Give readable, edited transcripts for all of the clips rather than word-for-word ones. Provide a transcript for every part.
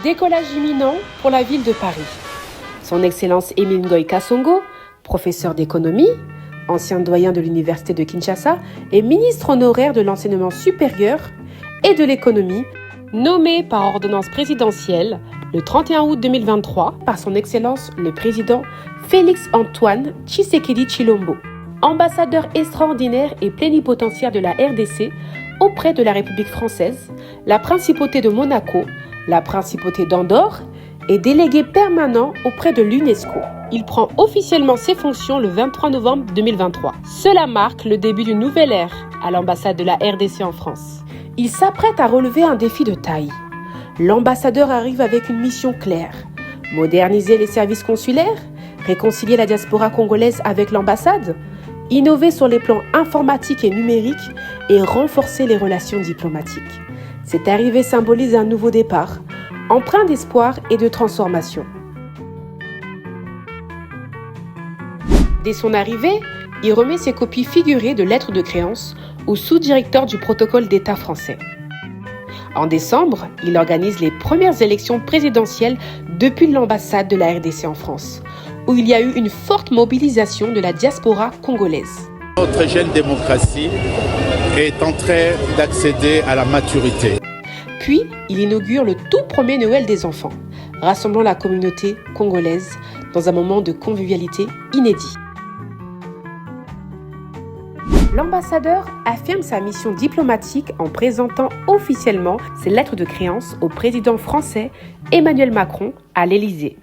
Décollage imminent pour la ville de Paris. Son Excellence Émile Ngoï Kasongo, professeur d'économie, ancien doyen de l'Université de Kinshasa et ministre honoraire de l'enseignement supérieur et de l'économie, nommé par ordonnance présidentielle le 31 août 2023 par son Excellence le président Félix-Antoine Tshisekedi Tshilombo, ambassadeur extraordinaire et plénipotentiaire de la RDC auprès de la République française, la Principauté de Monaco, la Principauté d'Andorre et délégué permanent auprès de l'UNESCO. Il prend officiellement ses fonctions le 23 novembre 2023. Cela marque le début d'une nouvelle ère à l'ambassade de la RDC en France. Il s'apprête à relever un défi de taille. L'ambassadeur arrive avec une mission claire: moderniser les services consulaires, réconcilier la diaspora congolaise avec l'ambassade, innover sur les plans informatiques et numériques et renforcer les relations diplomatiques. Cette arrivée symbolise un nouveau départ, empreint d'espoir et de transformation. Dès son arrivée, il remet ses copies figurées de lettres de créance au sous-directeur du protocole d'État français. En décembre, il organise les premières élections présidentielles depuis l'ambassade de la RDC en France, où il y a eu une forte mobilisation de la diaspora congolaise. Notre jeune démocratie est en train d'accéder à la maturité. Puis, il inaugure le tout premier Noël des enfants, rassemblant la communauté congolaise dans un moment de convivialité inédit. L'ambassadeur affirme sa mission diplomatique en présentant officiellement ses lettres de créance au président français Emmanuel Macron à l'Élysée,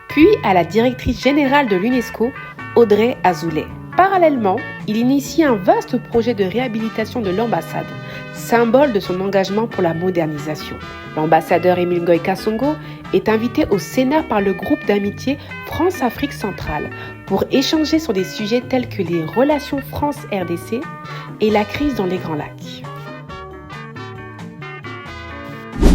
puis à la directrice générale de l'UNESCO, Audrey Azoulay. Parallèlement, il initie un vaste projet de réhabilitation de l'ambassade, symbole de son engagement pour la modernisation. L'ambassadeur Émile Ngoï Kasongo est invité au Sénat par le groupe d'amitié France-Afrique centrale pour échanger sur des sujets tels que les relations France-RDC et la crise dans les Grands Lacs.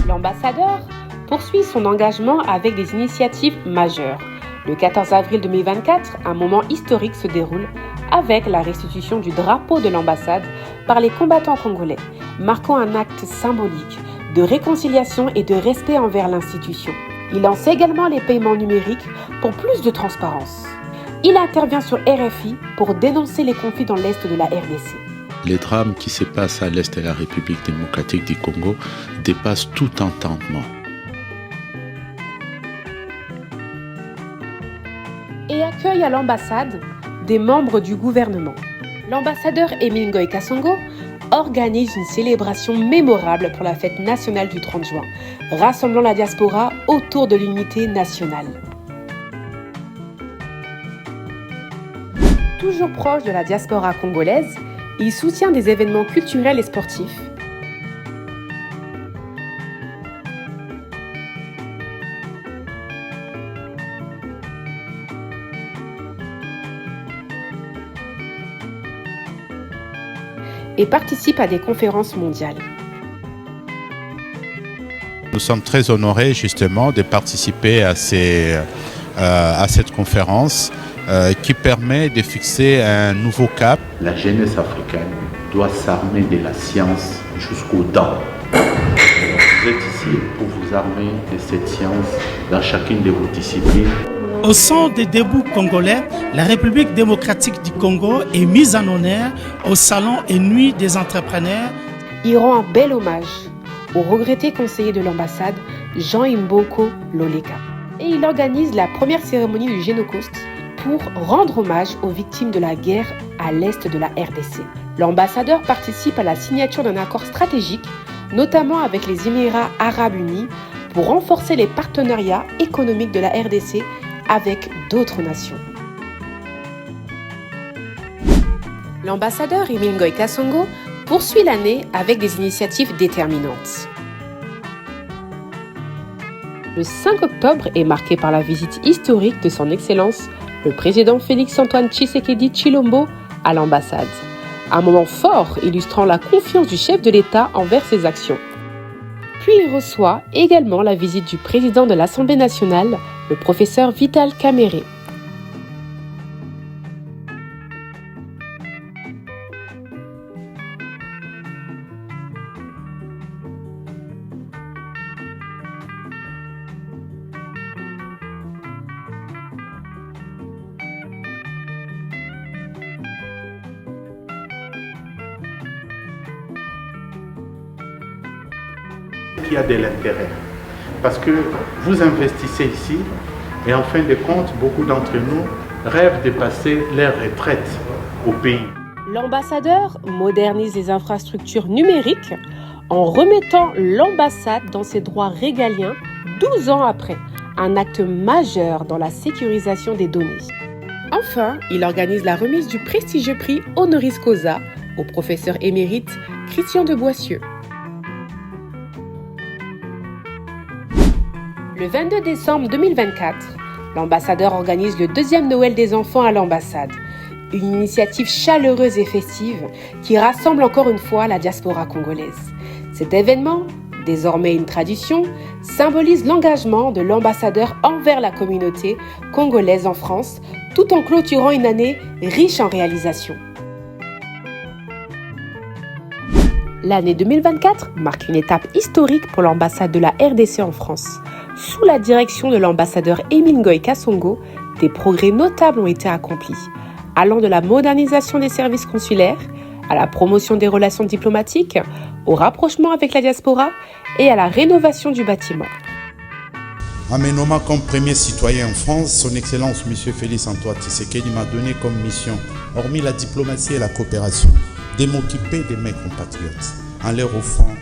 L'ambassadeur poursuit son engagement avec des initiatives majeures. Le 14 avril 2024, un moment historique se déroule avec la restitution du drapeau de l'ambassade par les combattants congolais, marquant un acte symbolique de réconciliation et de respect envers l'institution. Il lance également les paiements numériques pour plus de transparence. Il intervient sur RFI pour dénoncer les conflits dans l'Est de la RDC. Les drames qui se passent à l'Est de la République démocratique du Congo dépassent tout entendement. Et accueille à l'ambassade des membres du gouvernement. L'ambassadeur Émile Ngoï Kasongo organise une célébration mémorable pour la fête nationale du 30 juin, rassemblant la diaspora autour de l'unité nationale. Toujours proche de la diaspora congolaise, il soutient des événements culturels et sportifs. Et participe à des conférences mondiales. Nous sommes très honorés justement de participer à cette conférence qui permet de fixer un nouveau cap. La jeunesse africaine doit s'armer de la science jusqu'aux dents. Vous êtes ici pour vous armer de cette science dans chacune de vos disciplines. Au sein des débuts congolais, la République démocratique du Congo est mise en honneur au Salon et Nuit des entrepreneurs. Il rend un bel hommage au regretté conseiller de l'ambassade, Jean Imboko Loleka. Et il organise la première cérémonie du Génocauste pour rendre hommage aux victimes de la guerre à l'est de la RDC. L'ambassadeur participe à la signature d'un accord stratégique, notamment avec les Émirats arabes unis, pour renforcer les partenariats économiques de la RDC avec d'autres nations. L'ambassadeur Émile Ngoï Kasongo poursuit l'année avec des initiatives déterminantes. Le 5 octobre est marqué par la visite historique de son Excellence, le président Félix-Antoine Tshisekedi Tshilombo, à l'ambassade. Un moment fort illustrant la confiance du chef de l'État envers ses actions. Puis il reçoit également la visite du président de l'Assemblée nationale, le professeur Vital Kamerhe. qui a de l'intérêt. Parce que vous investissez ici et en fin de compte, beaucoup d'entre nous rêvent de passer leur retraite au pays. L'ambassadeur modernise les infrastructures numériques en remettant l'ambassade dans ses droits régaliens 12 ans après, un acte majeur dans la sécurisation des données. Enfin, il organise la remise du prestigieux prix Honoris Causa au professeur émérite Christian de Boissieu. Le 22 décembre 2024, l'ambassadeur organise le deuxième Noël des enfants à l'ambassade, une initiative chaleureuse et festive qui rassemble encore une fois la diaspora congolaise. Cet événement, désormais une tradition, symbolise l'engagement de l'ambassadeur envers la communauté congolaise en France, tout en clôturant une année riche en réalisations. L'année 2024 marque une étape historique pour l'ambassade de la RDC en France. Sous la direction de l'ambassadeur Émile Ngoï Kasongo, des progrès notables ont été accomplis, allant de la modernisation des services consulaires à la promotion des relations diplomatiques, au rapprochement avec la diaspora et à la rénovation du bâtiment. En me nommant comme premier citoyen en France, son Excellence M. Félix Antoine Tshisekedi m'a donné comme mission, hormis la diplomatie et la coopération, de m'occuper de mes compatriotes en leur offrant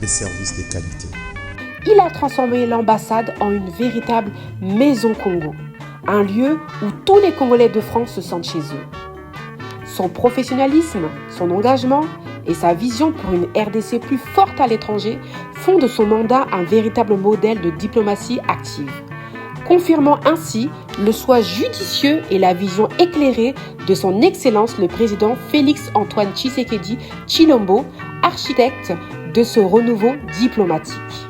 des services de qualité. Il a transformé l'ambassade en une véritable maison Congo, un lieu où tous les Congolais de France se sentent chez eux. Son professionnalisme, son engagement et sa vision pour une RDC plus forte à l'étranger font de son mandat un véritable modèle de diplomatie active, confirmant ainsi le choix judicieux et la vision éclairée de son Excellence le président Félix Antoine Tshisekedi Tshilombo, architecte de ce renouveau diplomatique.